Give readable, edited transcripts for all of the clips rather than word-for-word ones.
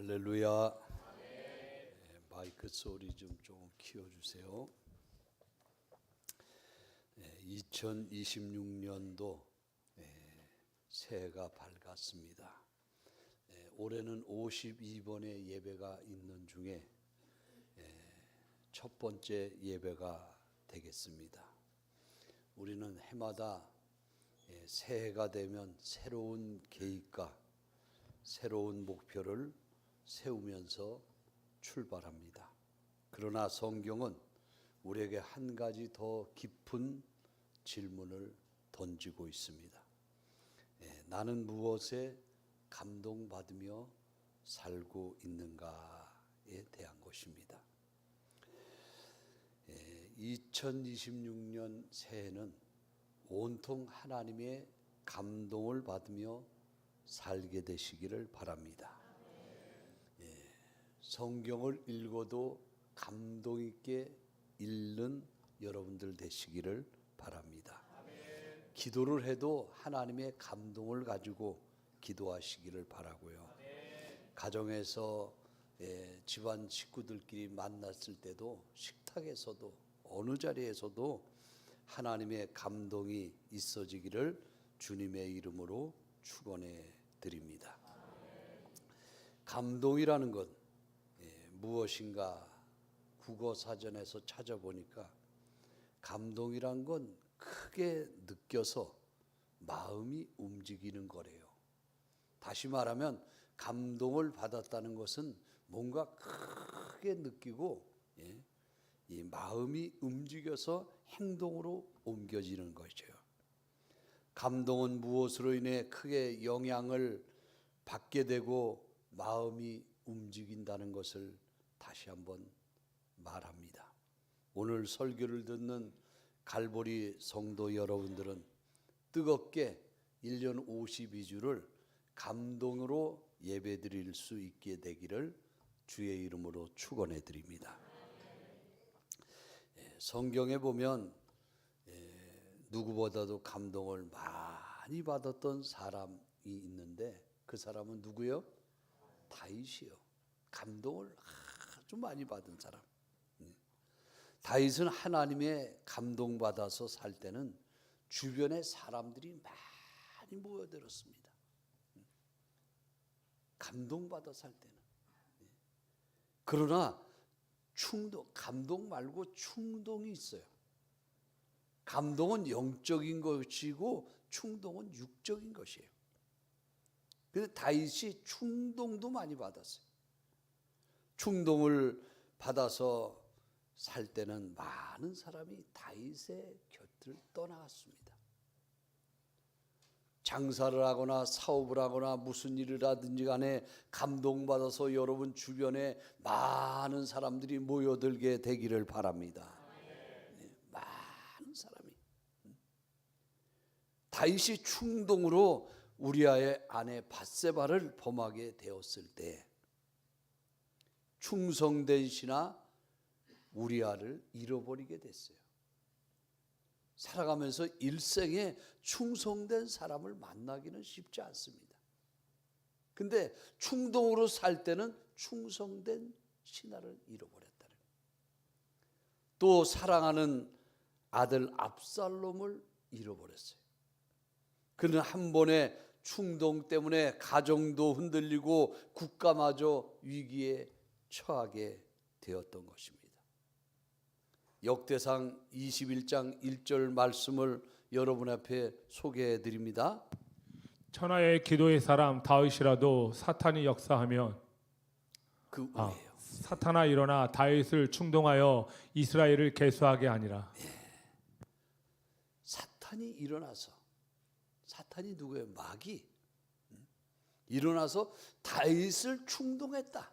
할렐루야. 마이크 소리 좀 조금 키워주세요. 2026년도 새해가 밝았습니다. 올해는 52번의 예배가 있는 중에 첫 번째 예배가 되겠습니다. 우리는 해마다 새해가 되면 새로운 계획과 새로운 목표를 세우면서 출발합니다. 그러나 성경은 우리에게 한 가지 더 깊은 질문을 던지고 있습니다. 나는 무엇에 감동받으며 살고 있는가에 대한 것입니다. 2026년 새해는 온통 하나님의 감동을 받으며 살게 되시기를 바랍니다. 성경을 읽어도 감동 있게 읽는 여러분들 되시기를 바랍니다. 기도를 해도 하나님의 감동을 가지고 기도하시기를 바라고요. 가정에서 집안 식구들끼리 만났을 때도 식탁에서도 어느 자리에서도 하나님의 감동이 있어지기를 주님의 이름으로 축원해 드립니다. 감동이라는 것 무엇인가 국어 사전에서 찾아보니까 감동이란 건 크게 느껴서 마음이 움직이는 거래요. 다시 말하면 감동을 받았다는 것은 뭔가 크게 느끼고 이 마음이 움직여서 행동으로 옮겨지는 것이죠. 감동은 무엇으로 인해 크게 영향을 받게 되고 마음이 움직인다는 것을 다시 한번 말합니다. 오늘 설교를 듣는 갈보리 성도 여러분들은 뜨겁게 1년 52주를 감동으로 예배드릴 수 있게 되기를 주의 이름으로 축원해 드립니다. 성경에 보면 누구보다도 감동을 많이 받았던 사람이 있는데 그 사람은 누구요? 다윗이요. 감동을 아주 많이 받은 사람. 다윗은 하나님의 감동받아서 살 때는 주변에 사람들이 많이 모여들었습니다. 감동받아 살 때는. 그러나 감동 말고 충동이 있어요. 감동은 영적인 것이고 충동은 육적인 것이에요. 그래서 다윗이 충동도 많이 받았어요. 충동을 받아서 살 때는 많은 사람이 다윗의 곁을 떠나갔습니다. 장사를 하거나 사업을 하거나 무슨 일을 하든지 간에 감동받아서 여러분 주변에 많은 사람들이 모여들게 되기를 바랍니다. 많은 사람이. 다윗이 충동으로 우리아의 아내 밧세바를 범하게 되었을 때 충성된 신하 우리아를 잃어버리게 됐어요. 살아가면서 일생에 충성된 사람을 만나기는 쉽지 않습니다. 근데 충동으로 살 때는 충성된 신하를 잃어버렸다는 거예요. 또 사랑하는 아들 압살롬을 잃어버렸어요. 그는 한 번의 충동 때문에 가정도 흔들리고 국가마저 위기에 처하게 되었던 것입니다. 역대상 21장 1절 말씀을 여러분 앞에 소개해 드립니다. 천하의 기도의 사람 다윗이라도 사탄이 역사하면 그 후에요. 사탄아 일어나 다윗을 충동하여 이스라엘을 계수하게 하니라. 사탄이 일어나서 사탄이 누구예요? 마귀. 일어나서 다윗을 충동했다.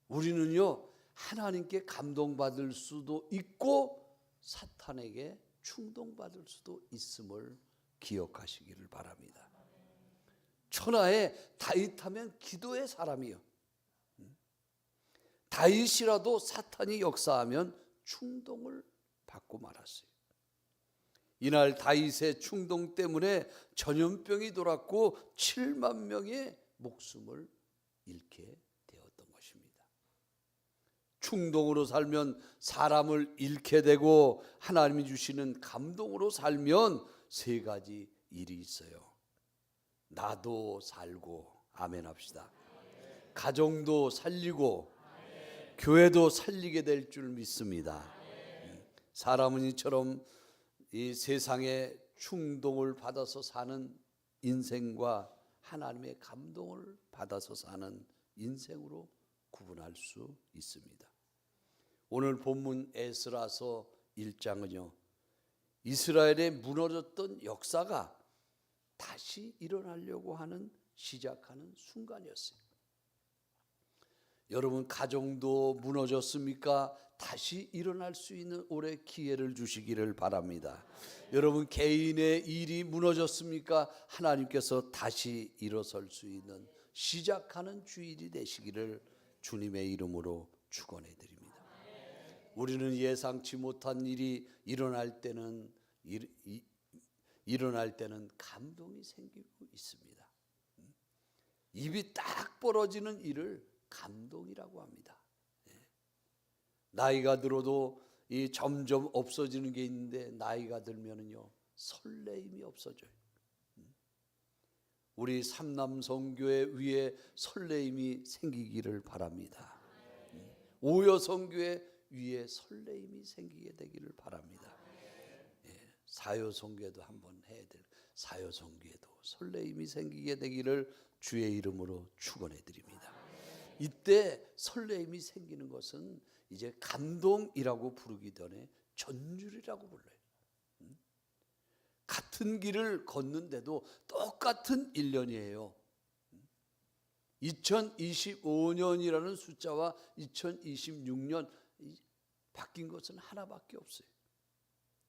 우리는요 하나님께 감동받을 수도 있고 사탄에게 충동받을 수도 있음을 기억하시기를 바랍니다. 천하에 다윗하면 기도의 사람이요. 다윗이라도 사탄이 역사하면 충동을 받고 말았어요. 이날 다윗의 충동 때문에 전염병이 돌았고 7만 명의 목숨을 잃게 되었던 것입니다. 충동으로 살면 사람을 잃게 되고 하나님이 주시는 감동으로 살면 세 가지 일이 있어요. 나도 살고, 아멘 합시다. 가정도 살리고 교회도 살리게 될 줄 믿습니다. 사람은 이처럼 이 세상에 충동을 받아서 사는 인생과 하나님의 감동을 받아서 사는 인생으로 구분할 수 있습니다. 오늘 본문 에스라서 1장은요, 이스라엘의 무너졌던 역사가 다시 일어나려고 하는 시작하는 순간이었어요. 여러분 가정도 무너졌습니까? 다시 일어날 수 있는 올해 기회를 주시기를 바랍니다. 여러분 개인의 일이 무너졌습니까? 하나님께서 다시 일어설 수 있는 시작하는 주일이 되시기를 주님의 이름으로 축원해 드립니다. 우리는 예상치 못한 일이 일어날 때는 감동이 생기고 있습니다. 입이 딱 벌어지는 일을 감동이라고 합니다. 나이가 들어도 이 점점 없어지는 게 있는데 나이가 들면은요 설레임이 없어져요. 우리 삼남성교회 위에 설레임이 생기기를 바랍니다. 오여성교회 위에 설레임이 생기게 되기를 바랍니다. 사요성교회도 한번 해야 될 사요성교회도 설레임이 생기게 되기를 주의 이름으로 축원해 드립니다. 이때 설레임이 생기는 것은 이제 감동이라고 부르기 전에 전율이라고 불러요. 같은 길을 걷는데도 똑같은 1년이에요. 2025년이라는 숫자와 2026년 바뀐 것은 하나밖에 없어요.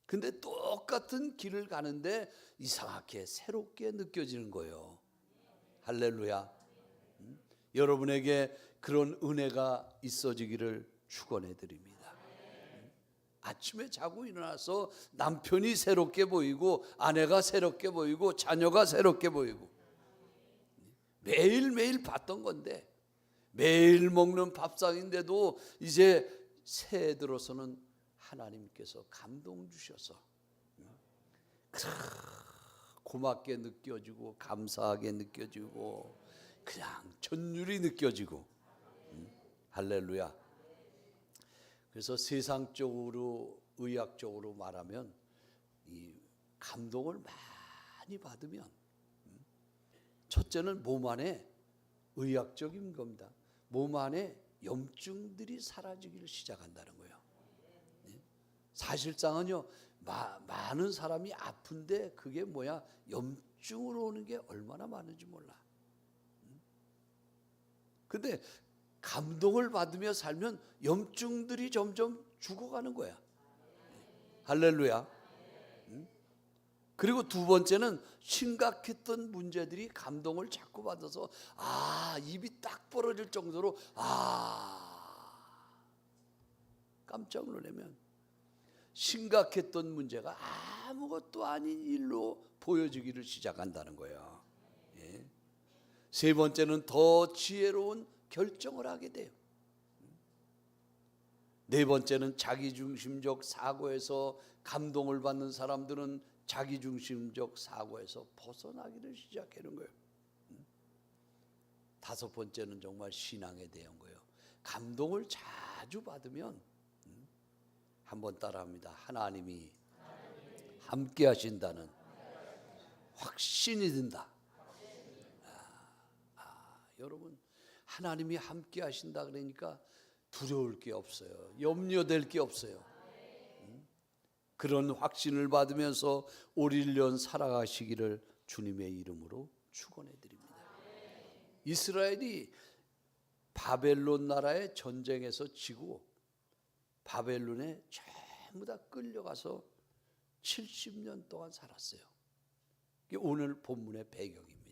근데 똑같은 길을 가는데 이상하게 새롭게 느껴지는 거예요. 할렐루야. 여러분에게 그런 은혜가 있어지기를 축원해 드립니다. 아침에 자고 일어나서 남편이 새롭게 보이고 아내가 새롭게 보이고 자녀가 새롭게 보이고 매일매일 봤던 건데 매일 먹는 밥상인데도 이제 새해 들어서는 하나님께서 감동 주셔서 고맙게 느껴지고 감사하게 느껴지고 그냥 전율이 느껴지고 할렐루야. 그래서 세상적으로 의학적으로 말하면 이 감동을 많이 받으면 첫째는 몸 안에 의학적인 겁니다. 몸 안에 염증들이 사라지기를 시작한다는 거예요. 사실상은요 많은 사람이 아픈데 그게 뭐야 염증으로 오는 게 얼마나 많은지 몰라. 근데 감동을 받으며 살면 염증들이 점점 죽어가는 거야. 할렐루야. 그리고 두 번째는 심각했던 문제들이 감동을 자꾸 받아서 입이 딱 벌어질 정도로 깜짝 놀라면 심각했던 문제가 아무것도 아닌 일로 보여지기를 시작한다는 거예요. 세 번째는 더 지혜로운 결정을 하게 돼요. 네 번째는 자기중심적 사고에서 감동을 받는 사람들은 자기중심적 사고에서 벗어나기를 시작하는 거예요. 다섯 번째는 정말 신앙에 대한 거예요. 감동을 자주 받으면 한번 따라합니다. 하나님이 함께 하신다는 확신이 든다. 여러분 하나님이 함께 하신다 그러니까 두려울 게 없어요. 염려될 게 없어요. 그런 확신을 받으면서 올 1년 살아가시기를 주님의 이름으로 축원해 드립니다. 이스라엘이 바벨론 나라의 전쟁에서 지고 바벨론에 전부 다 끌려가서 70년 동안 살았어요. 이게 오늘 본문의 배경입니다.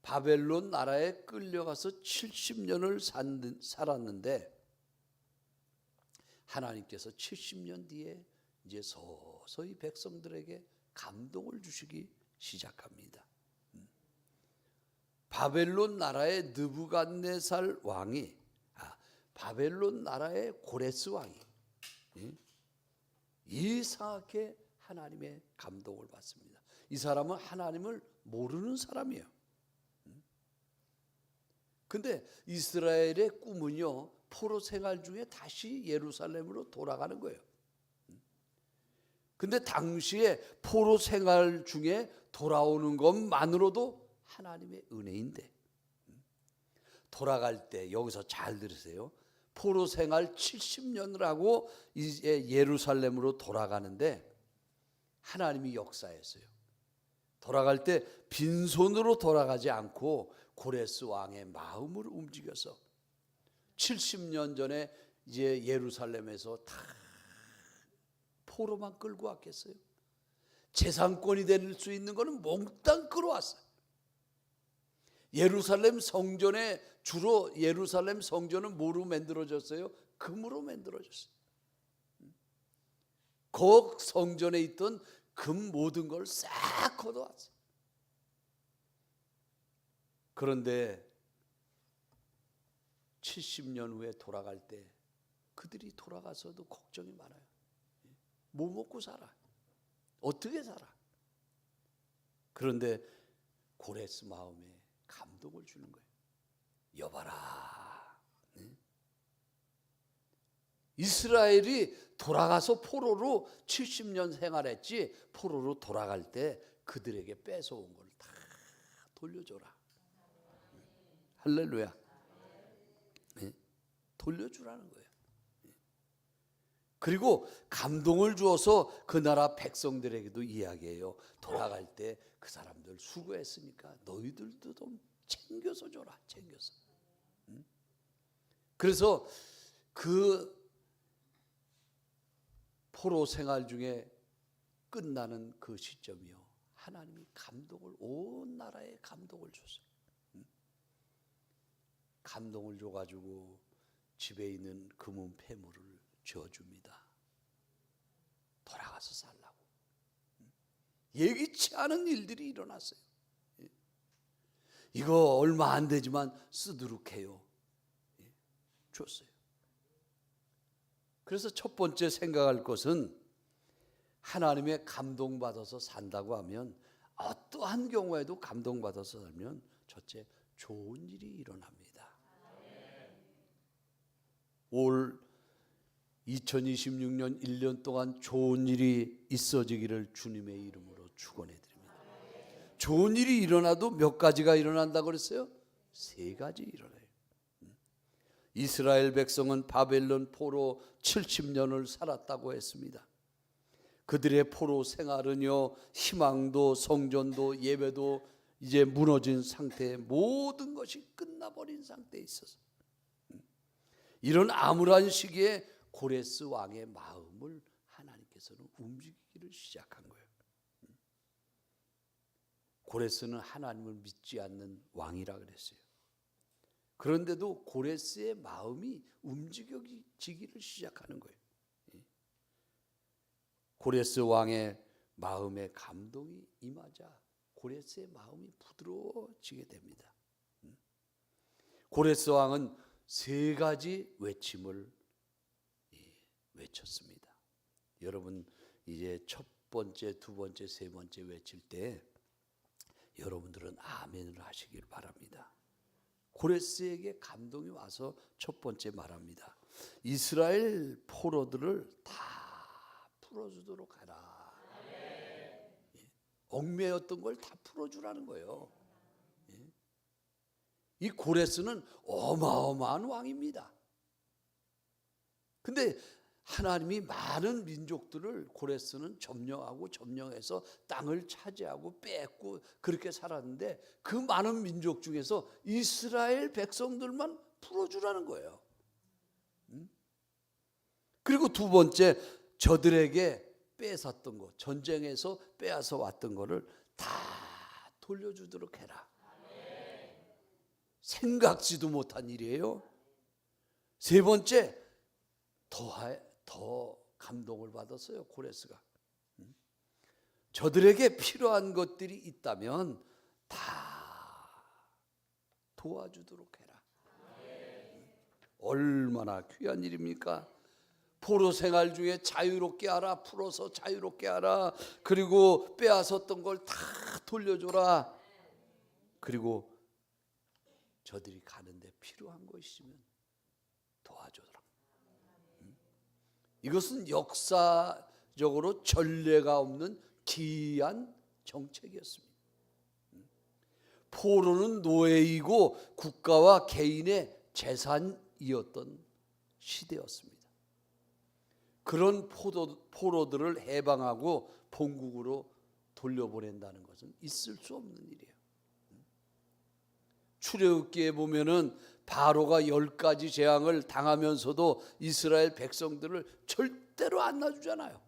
바벨론 나라에 끌려가서 70년을 살았는데 하나님께서 70년 뒤에 이제 서서히 백성들에게 감동을 주시기 시작합니다. 바벨론 나라의 느부갓네살 왕이 바벨론 나라의 고레스 왕이 이상하게 하나님의 감동을 받습니다. 이 사람은 하나님을 모르는 사람이에요. 근데 이스라엘의 꿈은요, 포로 생활 중에 다시 예루살렘으로 돌아가는 거예요. 근데 당시에 포로 생활 중에 돌아오는 것만으로도 하나님의 은혜인데, 돌아갈 때 여기서 잘 들으세요. 포로 생활 70년을 하고 이제 예루살렘으로 돌아가는데 하나님이 역사했어요. 돌아갈 때 빈손으로 돌아가지 않고 고레스 왕의 마음을 움직여서 70년 전에 이제 예루살렘에서 다 포로만 끌고 왔겠어요? 재산권이 될 수 있는 거는 몽땅 끌어왔어요. 예루살렘 성전에 주로 예루살렘 성전은 뭐로 만들어졌어요? 금으로 만들어졌어요. 그 성전에 있던 금 모든 걸 싹 걷어왔어요. 그런데 70년 후에 돌아갈 때 그들이 돌아가서도 걱정이 많아요. 뭐 먹고 살아? 어떻게 살아? 그런데 고레스 마음에 감동을 주는 거예요. 여봐라, 이스라엘이 돌아가서 포로로 70년 생활했지, 포로로 돌아갈 때 그들에게 뺏어온 걸 다 돌려줘라. 할렐루야. 돌려주라는 거예요. 그리고 감동을 주어서 그 나라 백성들에게도 이야기해요. 돌아갈 때 그 사람들 수고했으니까 너희들도 좀 챙겨서 줘라. 챙겨서. 그래서 그 포로 생활 중에 끝나는 그 시점이요, 하나님이 감동을, 온 나라에 감동을 줬어요. 감동을 줘가지고 집에 있는 금은 폐물을 줘줍니다. 돌아가서 살라고. 예기치 않은 일들이 일어났어요. 이거 얼마 안 되지만 쓰도록 해요. 줬어요. 그래서 첫 번째 생각할 것은, 하나님의 감동받아서 산다고 하면, 어떠한 경우에도 감동받아서 살면 첫째, 좋은 일이 일어납니다. 올 2026년 1년 동안 좋은 일이 있어지기를 주님의 이름으로 축원해 드립니다. 좋은 일이 일어나도 몇 가지가 일어난다고 그랬어요? 3가지 일어나요. 이스라엘 백성은 바벨론 포로 70년을 살았다고 했습니다. 그들의 포로 생활은요, 희망도 성전도 예배도 이제 무너진 상태에, 모든 것이 끝나버린 상태에 있어서, 이런 암울한 시기에 고레스 왕의 마음을 하나님께서는 움직이기를 시작한 거예요. 고레스는 하나님을 믿지 않는 왕이라 그랬어요. 그런데도 고레스의 마음이 움직여지기를 시작하는 거예요. 고레스 왕의 마음에 감동이 임하자 고레스의 마음이 부드러워지게 됩니다. 고레스 왕은 3가지 외침을 외쳤습니다. 여러분, 이제 첫 번째, 두 번째, 세 번째 외칠 때 여러분들은 아멘을 하시길 바랍니다. 고레스에게 감동이 와서 첫 번째 말합니다. 이스라엘 포로들을 다 풀어주도록 하라. 얽매였던 걸 다 풀어주라는 거예요. 이 고레스는 어마어마한 왕입니다. 근데 하나님이 많은 민족들을 고레스는 점령하고 점령해서 땅을 차지하고 뺏고 그렇게 살았는데, 그 많은 민족 중에서 이스라엘 백성들만 풀어주라는 거예요. 그리고 두 번째, 저들에게 뺏었던 것, 전쟁에서 빼앗아 왔던 거를 다 돌려주도록 해라. 생각지도 못한 일이에요. 세 번째, 더 감동을 받았어요. 고레스가. 저들에게 필요한 것들이 있다면 다 도와주도록 해라. 얼마나 귀한 일입니까? 포로 생활 중에 자유롭게 하라. 풀어서 자유롭게 하라. 그리고 빼앗았던 걸 다 돌려줘라. 그리고 저들이 가는데 필요한 거 있으면 도와줘라. 이것은 역사적으로 전례가 없는 기이한 정책이었습니다. 포로는 노예이고 국가와 개인의 재산이었던 시대였습니다. 그런 포로들을 해방하고 본국으로 돌려보낸다는 것은 있을 수 없는 일이에요. 출애굽기에 보면은 바로가 10가지 재앙을 당하면서도 이스라엘 백성들을 절대로 안 놔주잖아요.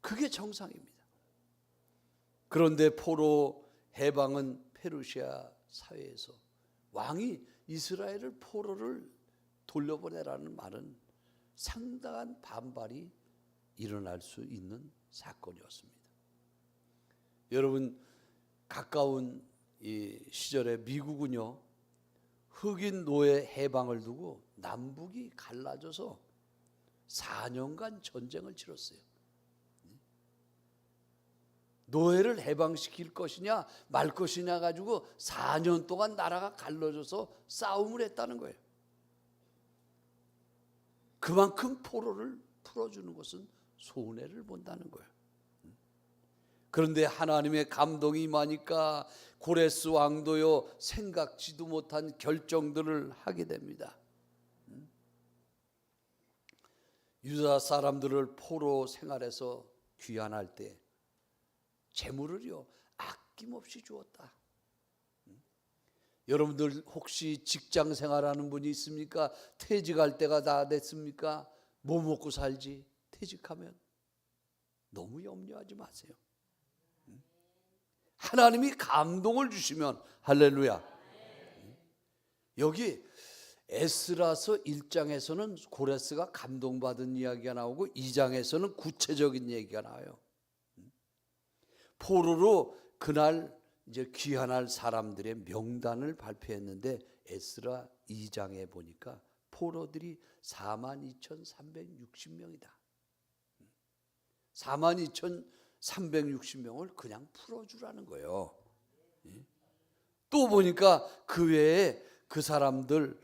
그게 정상입니다. 그런데 포로 해방은 페르시아 사회에서 왕이 이스라엘을 포로를 돌려보내라는 말은 상당한 반발이 일어날 수 있는 사건이었습니다. 여러분, 가까운 이 시절에 미국은요, 흑인 노예 해방을 두고 남북이 갈라져서 4년간 전쟁을 치렀어요. 노예를 해방시킬 것이냐 말 것이냐 가지고 4년 동안 나라가 갈라져서 싸움을 했다는 거예요. 그만큼 포로를 풀어주는 것은 손해를 본다는 거예요. 그런데 하나님의 감동이 임하니까 고레스 왕도요, 생각지도 못한 결정들을 하게 됩니다. 유다 사람들을 포로 생활에서 귀환할 때 재물을요 아낌없이 주었다. 여러분들 혹시 직장 생활하는 분이 있습니까? 퇴직할 때가 다 됐습니까? 뭐 먹고 살지? 퇴직하면 너무 염려하지 마세요. 하나님이 감동을 주시면 할렐루야. 여기 에스라서 1장에서는 고레스가 감동받은 이야기가 나오고 2장에서는 구체적인 얘기가 나와요. 포로로 그날 이제 귀환할 사람들의 명단을 발표했는데 에스라 2장에 보니까 포로들이 42,360명이다. 42,360명을 그냥 풀어주라는 거예요. 또 보니까 그 외에 그 사람들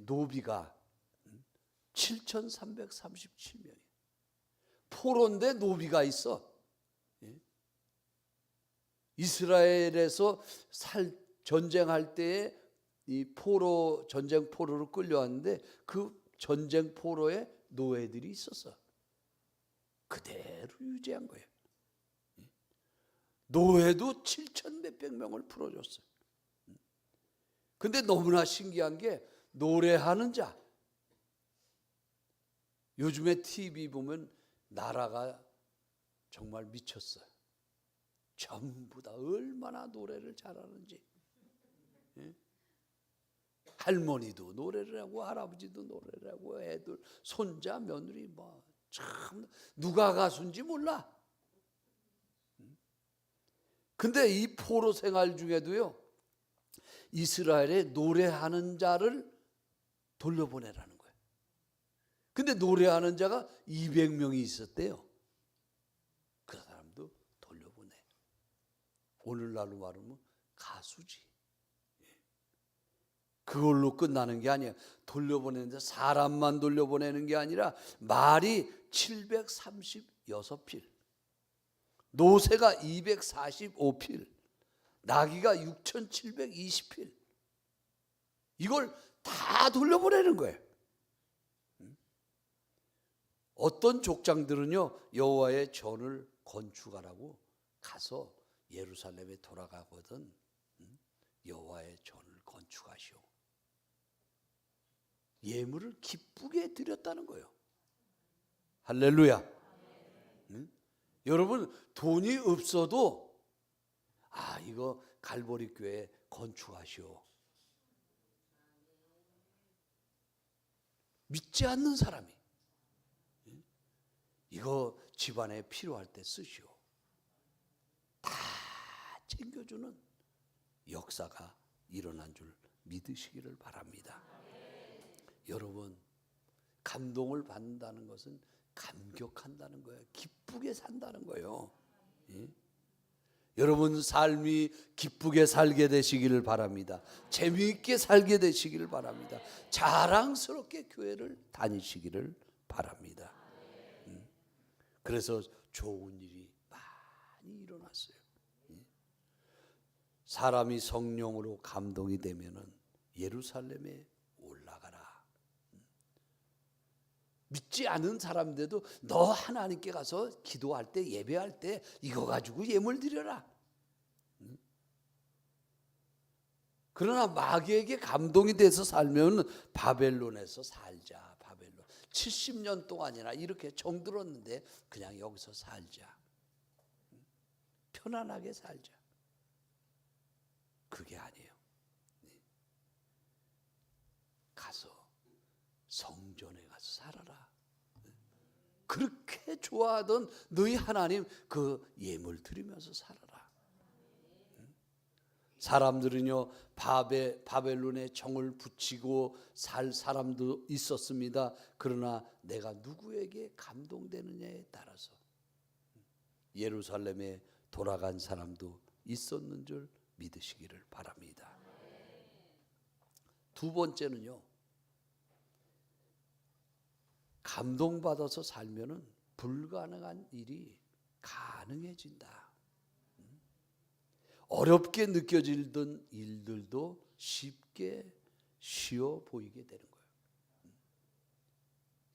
노비가 7,337명이에요. 포로인데 노비가 있어. 이스라엘에서 전쟁할 때에 이 포로 전쟁 포로로 끌려왔는데 그 전쟁 포로에 노예들이 있었어. 그대로 유지한 거예요. 노예도 7천 몇백 명을 풀어줬어요. 근데 너무나 신기한 게 노래하는 자. 요즘에 TV 보면 나라가 정말 미쳤어요. 전부 다 얼마나 노래를 잘하는지. 할머니도 노래를 하고 할아버지도 노래를 하고 애들 손자 며느리 뭐 참 누가 가수인지 몰라. 근데 이 포로 생활 중에도요 이스라엘에 노래하는 자를 돌려보내라는 거예요. 근데 노래하는 자가 200명이 있었대요. 그 사람도 돌려보내. 오늘날로 말하면 가수지. 그걸로 끝나는 게 아니에요. 돌려보내는데 사람만 돌려보내는 게 아니라 말이 736필, 노새가 245필, 나귀가 6720필. 이걸 다 돌려보내는 거예요. 어떤 족장들은요 여호와의 전을 건축하라고 가서 예루살렘에 돌아가거든. 여호와의 전을 건축하시오. 예물을 기쁘게 드렸다는 거예요. 할렐루야. 여러분 돈이 없어도 이거 갈보리 교회 건축하시오. 믿지 않는 사람이 이거 집안에 필요할 때 쓰시오. 다 챙겨주는 역사가 일어난 줄 믿으시기를 바랍니다. 여러분, 감동을 받는다는 것은 감격한다는 거예요. 기쁘게 산다는 거예요. 예? 여러분 삶이 기쁘게 살게 되시기를 바랍니다. 재미있게 살게 되시기를 바랍니다. 자랑스럽게 교회를 다니시기를 바랍니다. 그래서 좋은 일이 많이 일어났어요. 사람이 성령으로 감동이 되면은 예루살렘에 올라가라. 믿지 않은 사람들도 너 하나님께 가서 기도할 때 예배할 때 이거 가지고 예물 드려라. 그러나 마귀에게 감동이 돼서 살면 바벨론에서 살자. 바벨론 70년 동안이나 이렇게 정들었는데 그냥 여기서 살자. 편안하게 살자. 그게 아니에요. 가서 성전에 가서 살아라. 그렇게 좋아하던 너희 하나님 그 예물 드리면서 살아라. 사람들은요 바벨론에 정을 붙이고 살 사람도 있었습니다. 그러나 내가 누구에게 감동되느냐에 따라서 예루살렘에 돌아간 사람도 있었는 줄 믿으시기를 바랍니다. 두 번째는요, 감동받아서 살면은 불가능한 일이 가능해진다. 어렵게 느껴지던 일들도 쉽게 쉬워 보이게 되는 거예요.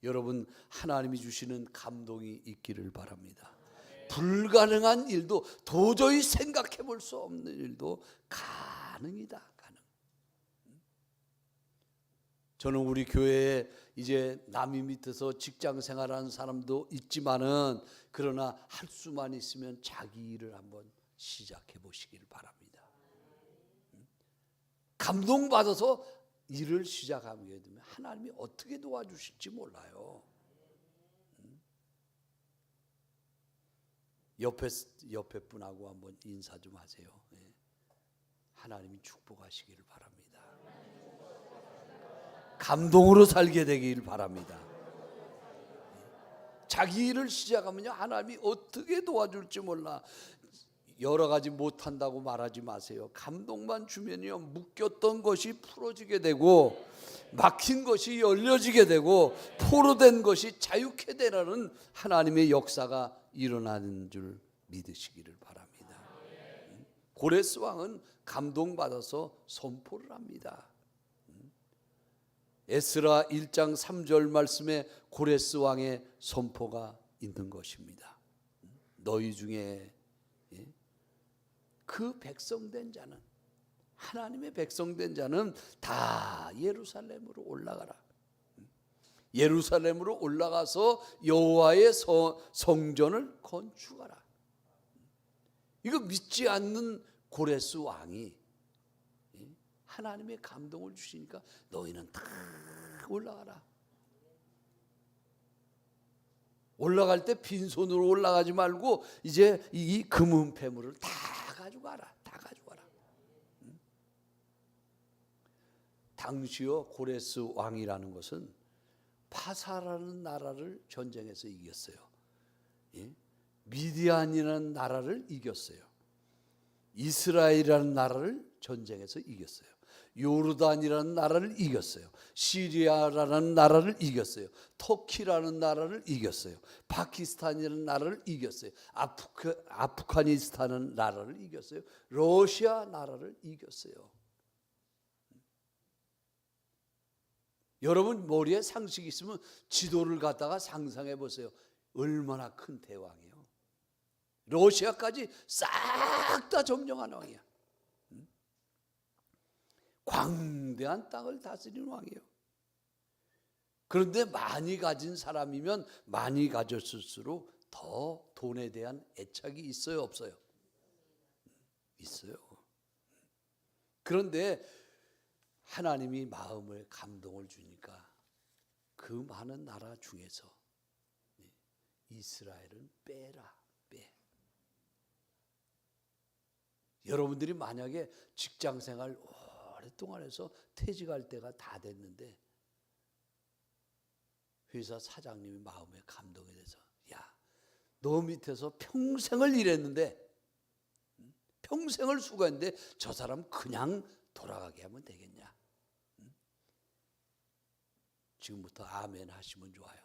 여러분, 하나님이 주시는 감동이 있기를 바랍니다. 불가능한 일도, 도저히 생각해 볼 수 없는 일도 가능이다. 가능. 저는 우리 교회에 이제 남이 밑에서 직장 생활하는 사람도 있지만은 그러나 할 수만 있으면 자기 일을 한번 시작해 보시길 바랍니다. 감동받아서 일을 시작하게 되면 하나님이 어떻게 도와주실지 몰라요. 옆에 분하고 한번 인사 좀 하세요. 하나님이 축복하시기를 바랍니다. 감동으로 살게 되길 바랍니다. 자기 일을 시작하면요 하나님이 어떻게 도와줄지 몰라. 여러 가지 못한다고 말하지 마세요. 감동만 주면요 묶였던 것이 풀어지게 되고 막힌 것이 열려지게 되고 포로된 것이 자유케 되라는 하나님의 역사가 일어나는 줄 믿으시기를 바랍니다. 고레스 왕은 감동받아서 선포를 합니다. 에스라 1장 3절 말씀에 고레스 왕의 선포가 있는 것입니다. 너희 중에 그 백성된 자는, 하나님의 백성된 자는 다 예루살렘으로 올라가라. 예루살렘으로 올라가서 여호와의 성전을 건축하라. 이거 믿지 않는 고레스 왕이 하나님의 감동을 주시니까 너희는 다 올라가라. 올라갈 때 빈손으로 올라가지 말고 이제 이 금은폐물을 다 가져가라. 다 가져가라. 당시요 고레스 왕이라는 것은 파사라는 나라를 전쟁에서 이겼어요. 미디안이라는 나라를 이겼어요. 이스라엘이라는 나라를 전쟁에서 이겼어요. 요르단이라는 나라를 이겼어요. 시리아라는 나라를 이겼어요. 터키라는 나라를 이겼어요. 파키스탄이라는 나라를 이겼어요. 아프가니스탄은 나라를 이겼어요. 러시아 나라를 이겼어요. 여러분 머리에 상식이 있으면 지도를 갖다가 상상해 보세요. 얼마나 큰 대왕이에요. 러시아까지 싹 다 점령한 왕이야. 광대한 땅을 다스리는 왕이에요. 그런데 많이 가진 사람이면 많이 가졌을수록 더 돈에 대한 애착이 있어요, 없어요? 있어요. 그런데 하나님이 마음을 감동을 주니까 그 많은 나라 중에서 이스라엘은 빼라, 빼. 여러분들이 만약에 직장 생활 오랫동안 해서 퇴직할 때가 다 됐는데 회사 사장님이 마음에 감동이 돼서 야, 너 밑에서 평생을 일했는데 평생을 수고했는데 저 사람 그냥 돌아가게 하면 되겠냐? 지금부터 아멘 하시면 좋아요.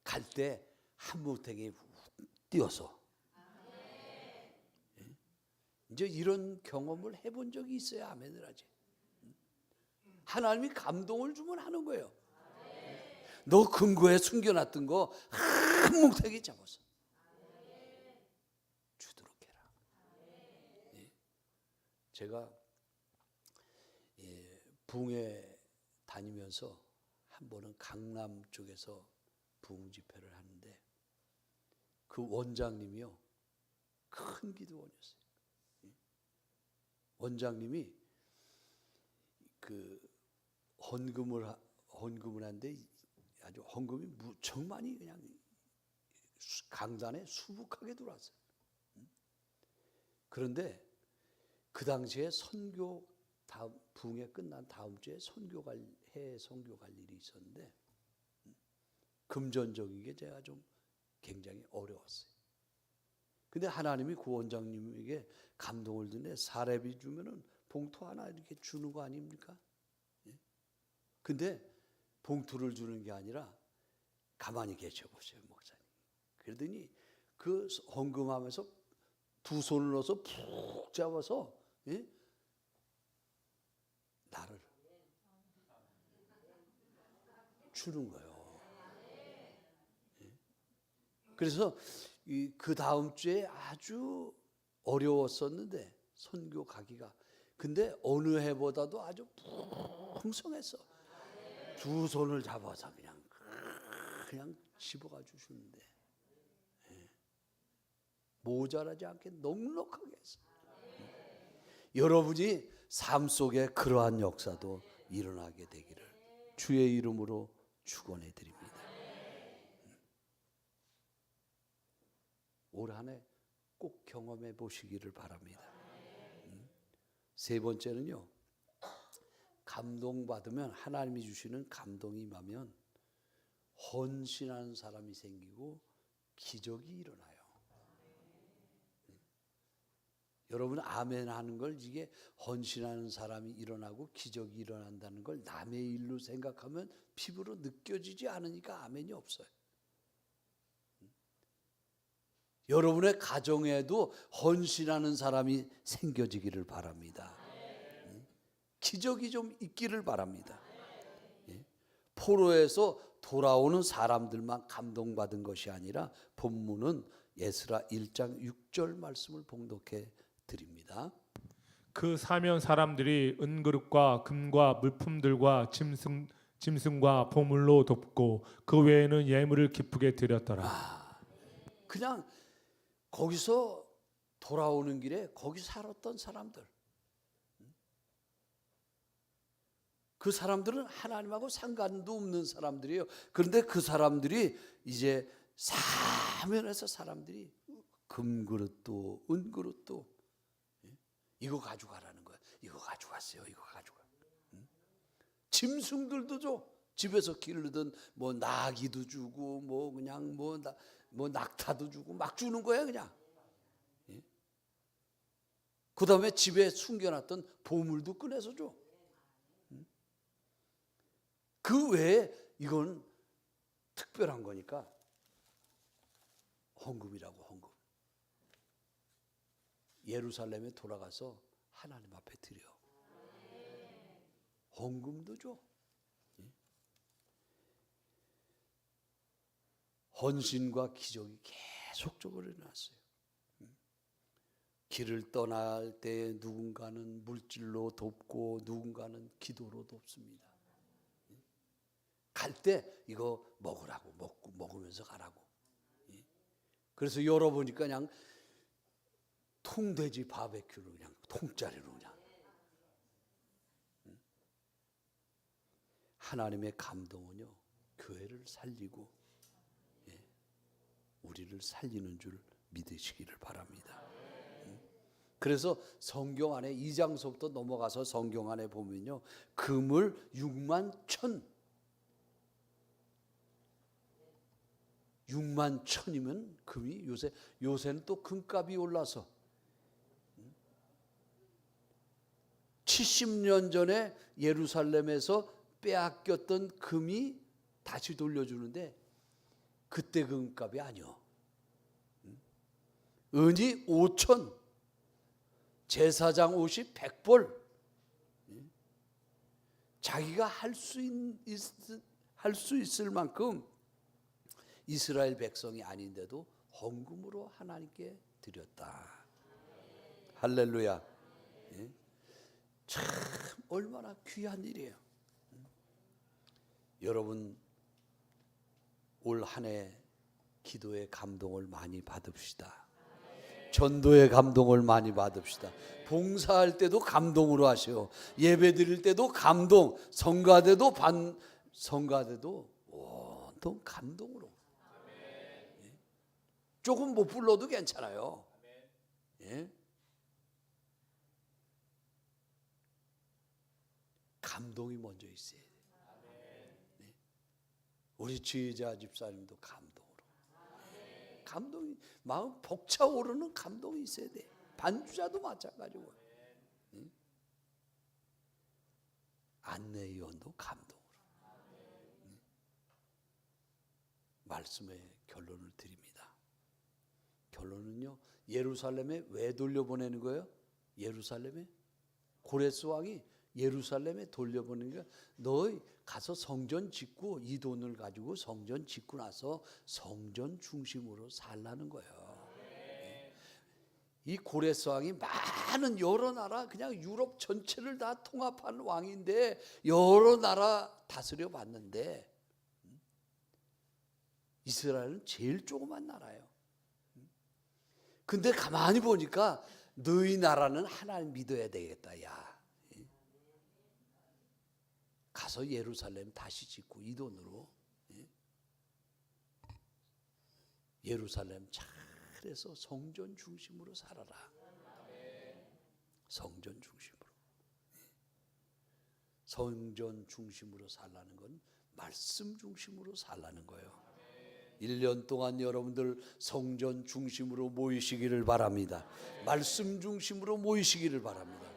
갈 때 한무탱이 뛰어서 이제 이런 경험을 해본 적이 있어야 아멘을 하지. 하나님이 감동을 주면 하는 거예요. 너 금고에 숨겨놨던 거 한뭉탱이 잡아서 주도록 해라. 제가 붕에 다니면서 한 번은 강남 쪽에서 붕 집회를 하는데 그 원장님이요, 큰 기도원이었어요. 원장님이 그 헌금을 하는데 아주 헌금이 무척 많이 그냥 강단에 수북하게 들어왔어요. 그런데 그 당시에 선교 다음 붕에 끝난 다음 주에 해외 선교 갈 일이 있었는데 금전적인 게 제가 좀 굉장히 어려웠어요. 근데 하나님이 그 원장님에게 감동을 주네. 사례비 주면은 봉투 하나 이렇게 주는 거 아닙니까? 근데 봉투를 주는 게 아니라 가만히 계셔 보세요, 목사님. 그러더니 그 헌금하면서 두 손을 넣어서 푹 잡아서 나를 주는 거예요. 그래서 그 다음 주에 아주 어려웠었는데 선교 가기가, 근데 어느 해보다도 아주 풍성했어. 두 손을 잡아서 그냥 집어가 주시는데 모자라지 않게 넉넉하게 했어. 여러분이 삶 속에 그러한 역사도 일어나게 되기를 주의 이름으로 축원해 드립니다. 올 한 해 꼭 경험해 보시기를 바랍니다. 세 번째는요, 감동받으면, 하나님이 주시는 감동이 임하면 헌신하는 사람이 생기고 기적이 일어나요. 여러분 아멘 하는 걸, 이게 헌신하는 사람이 일어나고 기적이 일어난다는 걸 남의 일로 생각하면 피부로 느껴지지 않으니까 아멘이 없어요. 여러분의 가정에도 헌신하는 사람이 생겨지기를 바랍니다. 기적이 좀 있기를 바랍니다. 포로에서 돌아오는 사람들만 감동받은 것이 아니라 본문은 예스라 1장 6절 말씀을 봉독해 드립니다. 그 사면 사람들이 은그릇과 금과 물품들과 짐승과 보물로 돕고 그 외에는 예물을 기쁘게 드렸더라. 그냥 거기서 돌아오는 길에 거기 살았던 사람들, 그 사람들은 하나님하고 상관도 없는 사람들이에요. 그런데 그 사람들이 이제 사면에서 사람들이 금그릇도 은그릇도 이거 가져가라는 거야. 이거 가져갔어요. 이거 가져가. 짐승들도 줘. 집에서 기르던 뭐 나귀도 주고 뭐 그냥 뭐 낙타도 주고 막 주는 거야 그냥. 그 다음에 집에 숨겨놨던 보물도 꺼내서 줘. 그 외에 이건 특별한 거니까 헌금이라고, 헌금. 예루살렘에 돌아가서 하나님 앞에 드려. 헌금도 줘. 헌신과 기적이 계속적으로 일어났어요. 길을 떠날 때 누군가는 물질로 돕고 누군가는 기도로 돕습니다. 갈 때 이거 먹으라고, 먹으면서 가라고. 그래서 열어보니까 그냥 통돼지 바베큐로 그냥 통짜리로 그냥. 하나님의 감동은요, 교회를 살리고 우리를 살리는 줄 믿으시기를 바랍니다. 그래서 성경 안에 2장서부터 넘어가서 성경 안에 보면요, 금을 6만 천이면 금이 요새는 또 금값이 올라서 70년 전에 예루살렘에서 빼앗겼던 금이 다시 돌려주는데 그때 금값이 아니요. 은이 5천, 제사장 옷이 100벌. 자기가 할 수 있을 만큼 이스라엘 백성이 아닌데도 헌금으로 하나님께 드렸다. 할렐루야. 참 얼마나 귀한 일이에요. 여러분 올 한 해 기도의 감동을 많이 받읍시다. 전도의 감동을 많이 받읍시다. 봉사할 때도 감동으로 하시오. 예배 드릴 때도 감동, 성가대도 온통 감동으로. 조금 못 불러도 괜찮아요. 예? 감동이 먼저 있어야 돼요. 네. 우리 지혜자 집사님도 감동으로. 감동이 마음 벅차오르는 감동이 있어야 돼. 반주자도 마찬가지고. 안내위원도 감동으로. 말씀의 결론을 드립니다. 결론은요, 예루살렘에 왜 돌려보내는 거예요? 예루살렘에 고레스 왕이 예루살렘에 돌려보내는 거예요. 너희 가서 성전 짓고 이 돈을 가지고 성전 짓고 나서 성전 중심으로 살라는 거예요. 이 고레스 왕이 많은 여러 나라, 그냥 유럽 전체를 다 통합한 왕인데 여러 나라 다스려 봤는데 이스라엘은 제일 조그만 나라예요. 근데 가만히 보니까 너희 나라는 하나님 믿어야 되겠다. 야, 가서 예루살렘 다시 짓고 이 돈으로 예루살렘 잘해서 성전 중심으로 살아라. 성전 중심으로. 성전 중심으로 살라는 건 말씀 중심으로 살라는 거예요. 1년 동안 여러분들 성전 중심으로 모이시기를 바랍니다. 말씀 중심으로 모이시기를 바랍니다.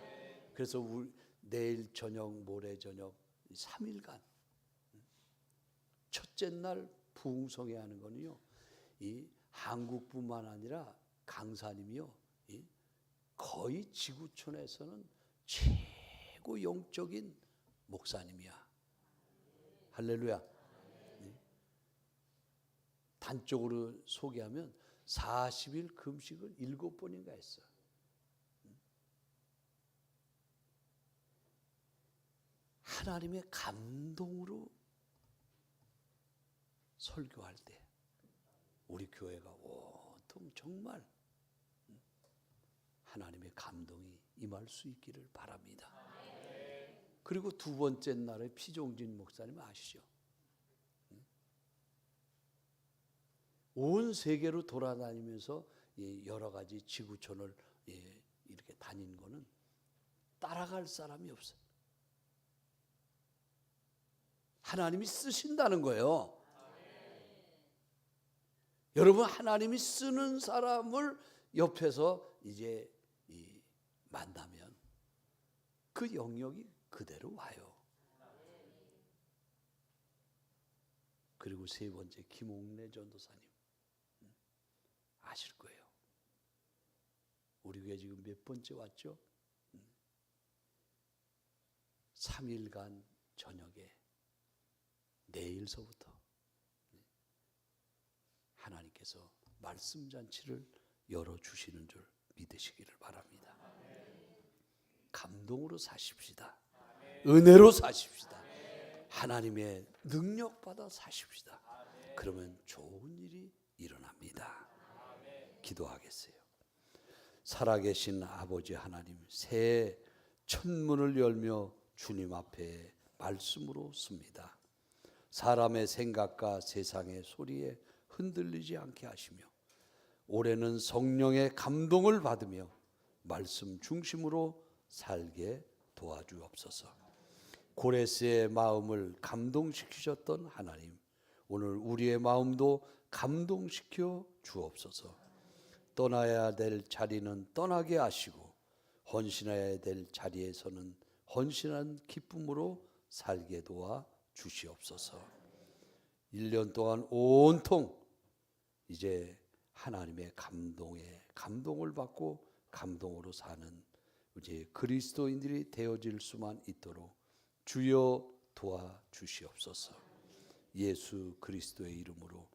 그래서 내일 저녁, 모레 저녁 3일간 첫째 날 부흥성회 하는 거는요, 이 한국뿐만 아니라 강사님이요, 거의 지구촌에서는 최고 영적인 목사님이야. 할렐루야. 단적으로 소개하면 40일 금식을 7번인가 했어. 하나님의 감동으로 설교할 때 우리 교회가 온통 정말 하나님의 감동이 임할 수 있기를 바랍니다. 그리고 두 번째 날에 피종진 목사님 아시죠? 온 세계로 돌아다니면서 여러 가지 지구촌을 이렇게 다닌 거는 따라갈 사람이 없어요. 하나님이 쓰신다는 거예요. 여러분, 하나님이 쓰는 사람을 옆에서 이제 만나면 그 영역이 그대로 와요. 그리고 세 번째, 김옥래 전도사님 아실 거예요. 우리 교회 지금 몇 번째 왔죠? 3일간 저녁에 내일서부터 하나님께서 말씀 잔치를 열어주시는 줄 믿으시기를 바랍니다. 감동으로 사십시다. 은혜로 사십시다. 하나님의 능력 받아 사십시다. 그러면 좋은 일이 일어납니다. 기도하겠어요. 살아계신 아버지 하나님, 새 천문을 열며 주님 앞에 말씀으로 섭니다. 사람의 생각과 세상의 소리에 흔들리지 않게 하시며 올해는 성령의 감동을 받으며 말씀 중심으로 살게 도와주옵소서. 고레스의 마음을 감동시키셨던 하나님, 오늘 우리의 마음도 감동시켜 주옵소서. 떠나야 될 자리는 떠나게 하시고 헌신해야 될 자리에서는 헌신한 기쁨으로 살게 도와 주시옵소서. 1년 동안 온통 이제 하나님의 감동을 받고 감동으로 사는 이제 그리스도인들이 되어질 수만 있도록 주여 도와 주시옵소서. 예수 그리스도의 이름으로